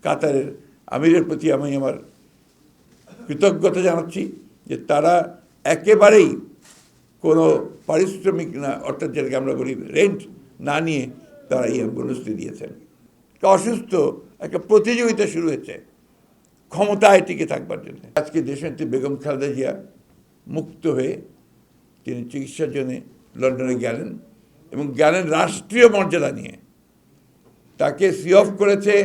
কাতারের আমিরের প্রতি আমি আমার কৃতজ্ঞতা জানাচ্ছি যে তারা একেবারেই কোনো পারিশ্রমিক না, অর্থাৎ যেটাকে আমরা বলি রেন্ট না নিয়ে তারা এই অ্যাম্বুলেন্সটি দিয়েছেন। অসুস্থ একটা প্রতিযোগিতা শুরু হয়েছে ক্ষমতায় টিকে থাকবার জন্য। আজকে দেশনেত্রী বেগম খালেদা জিয়া মুক্ত হয়ে তিনি চিকিৎসার জন্য লন্ডনে গেলেন এবং গেলেন রাষ্ট্রীয় মর্যাদা নিয়ে। তাকে সি অফ করেছে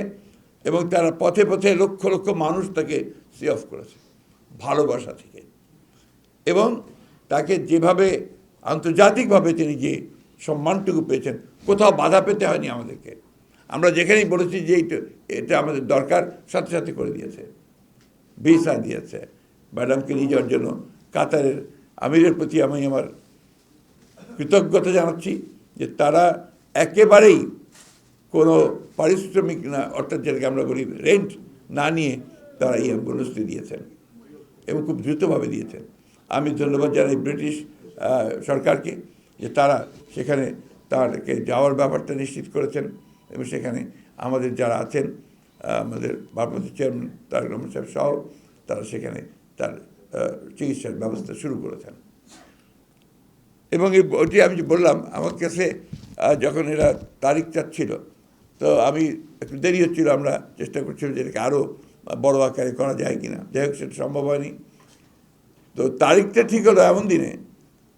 এবং তারা পথে পথে লক্ষ লক্ষ মানুষ তাকে সি অফ করেছে ভালোবাসা থেকে। এবং তাকে যেভাবে আন্তর্জাতিকভাবে তিনি যে সম্মানটুকু পেয়েছেন, কোথাও বাধা পেতে হয়নি আমাদেরকে। আমরা যেখানেই বলেছি যে এটা আমাদের দরকার, সাথে সাথে করে দিয়েছে, ভিসা দিয়েছে। ম্যাডামকে নিয়ে যাওয়ার জন্য কাতারের আমিরের প্রতি আমি আমার কৃতজ্ঞতা জানাচ্ছি যে তারা একেবারেই কোনো পারিশ্রমিক না, অর্থাৎ যেটাকে আমরা বলি রেন্ট না নিয়ে তারা এই অ্যাম্বুলেন্সটি দিয়েছেন এবং খুব দ্রুতভাবে দিয়েছেন। আমি ধন্যবাদ জানাই ব্রিটিশ সরকারকে যে তারা সেখানে তারকে যাওয়ার ব্যাপারটা নিশ্চিত করেছেন এবং সেখানে আমাদের যারা আছেন, আমাদের ভারপ্রাপ্ত চেয়ারম্যান তারেক রহমান সাহেব সহ তারা সেখানে তার চিকিৎসার ব্যবস্থা শুরু করেছেন। এবং ওটি আমি যে বললাম, আমার কাছে যখন এরা তারিখ চাচ্ছিল তো আমি একটু দেরি হচ্ছিল, আমরা চেষ্টা করছিলাম যে এটাকে আরও বড় আকারে করা যায় কি না। যাই হোক, সেটা সম্ভব হয়নি। তো তারিখটা ঠিক হলো এমন দিনে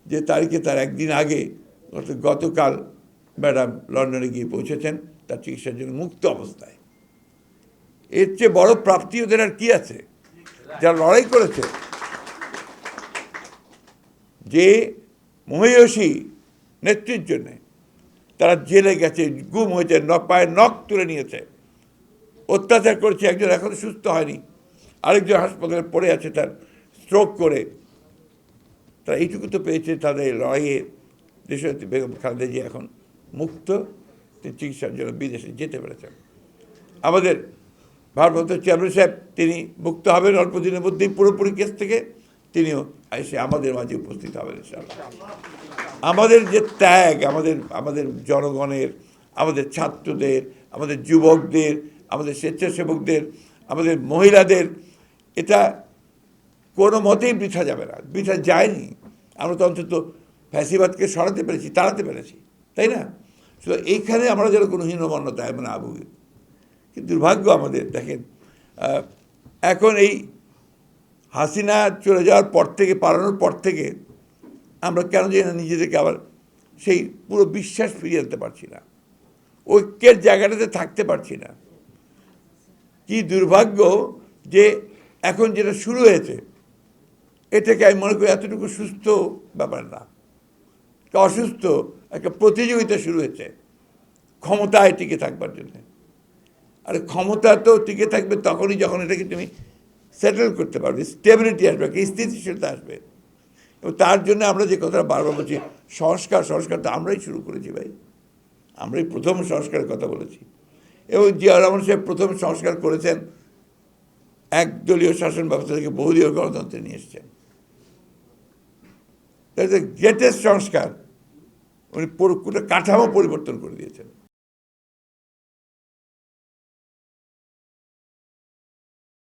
যে তারিখে তার একদিন আগে গতকাল ম্যাডাম লন্ডনে গিয়ে পৌঁছেছেন তার চিকিৎসার জন্য মুক্ত অবস্থায়। এর চেয়ে বড় প্রাপ্তি ওদের আর কি আছে? যারা লড়াই করেছে, যে মহিষী নেত্রীর জন্যে তারা জেলে গেছে, গুম হয়েছে, পায়ের নখ তুলে নিয়েছে, অত্যাচার করেছে, একজন এখনো সুস্থ হয়নি, আরেকজন হাসপাতালে পড়ে আছে তার স্ট্রোক করে। তারা এইটুকু তো পেয়েছে তাদের লড়াইয়ে। দেশনেত্রী বেগম খালেদা জিয়া এখন মুক্ত, তিনি চিকিৎসার জন্য বিদেশে যেতে পেরেছেন। আমাদের ভারপ্রাপ্ত চেয়ারম্যান সাহেব তিনি মুক্ত হবেন অল্প দিনের মধ্যেই পুরোপুরি কেস থেকে, তিনিও এসে আমাদের মাঝে উপস্থিত হবেন ইনশাআল্লাহ। আমাদের যে ত্যাগ, আমাদের জনগণের, আমাদের ছাত্রদের, আমাদের যুবকদের, আমাদের স্বেচ্ছাসেবকদের, আমাদের মহিলাদের, এটা কোনো মতেই বৃথা যাবে না, বৃথা যায়নি। আমরা তো অন্তত ফ্যাসিবাদকে সরাতে পেরেছি, তাড়াতে পেরেছি, তাই না? শুধু এইখানে আমরা যেন কোনো হীনমন্যতায় না ভুগি। কিন্তু দুর্ভাগ্য আমাদের, দেখেন এখন এই হাসিনা চলে যাওয়ার পর থেকে, পালানোর পর থেকে আমরা কেন জানি না নিজেদেরকে আবার সেই পুরো বিশ্বাস ফিরিয়ে আনতে পারছি না, ঐক্যের জায়গাটাতে থাকতে পারছি না। কি দুর্ভাগ্য যে এখন যেটা শুরু হয়েছে এটাকে আমি মনে করি এতটুকু সুস্থ ব্যাপার না, অসুস্থ একটা প্রতিযোগিতা শুরু হয়েছে ক্ষমতায় টিকে থাকবার জন্য। আর ক্ষমতা তো টিকে থাকবে তখনই যখন এটাকে তুমি সেটেল করতে পারবে, স্টেবিলিটি আসবে, একটা স্থিতিশীলতা আসবে। এবং তার জন্য আমরা যে কথাটা বারবার বলছি, সংস্কার তো আমরাই শুরু করেছি ভাই, আমরাই প্রথম সংস্কারের কথা বলেছি। এবং জিয়া রহমান সাহেব প্রথম সংস্কার করেছেন, একদলীয় শাসন ব্যবস্থা থেকে বহুদলীয় গণতন্ত্রে নিয়ে এসছেন। দ্যাট ইজ দ্য গ্রেটেস্ট সংস্কার। উনি পুরো কাঠামো পরিবর্তন করে দিয়েছেন।